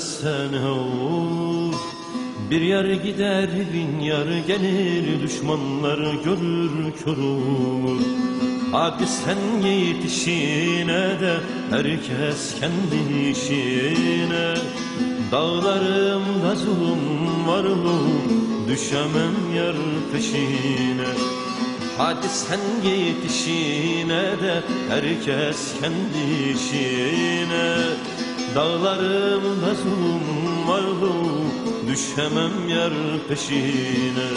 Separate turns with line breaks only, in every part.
vermezsen olur. Bir yar gider bin yar gelir, düşmanlar görür kör olur. Hadi sen git işine de herkes kendi işine. Dağlarımda zulüm var düşemem yar peşine. Hadi sen git işine de herkes kendi işine. Dağlarımda zulüm var düşemem yar peşine.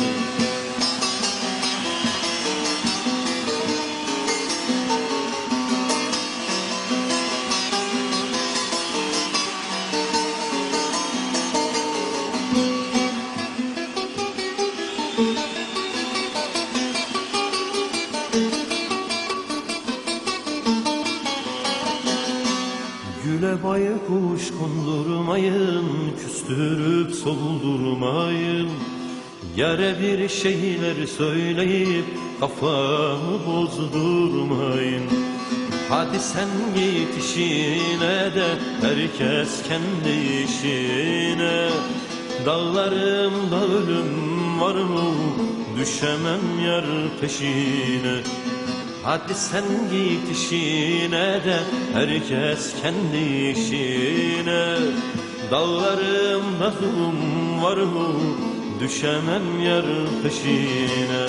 Güle baykuş kondurmayın, küstürüp soldurmayın. Yere bir şeyler söyleyip kafamı bozdurmayın. Hadi sen git işine de herkes kendi işine. Dağlarımda ölüm var düşemem yar peşine. Hadi sen git işine de herkes kendi işine. Dağlarımda zulüm var düşemem yar peşine.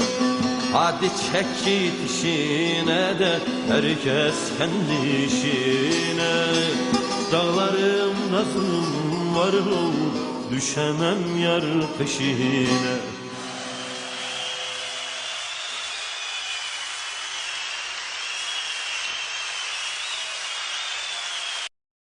Hadi çek git işine de herkes kendi işine. Dağlarımda zulüm var düşemem yar peşine.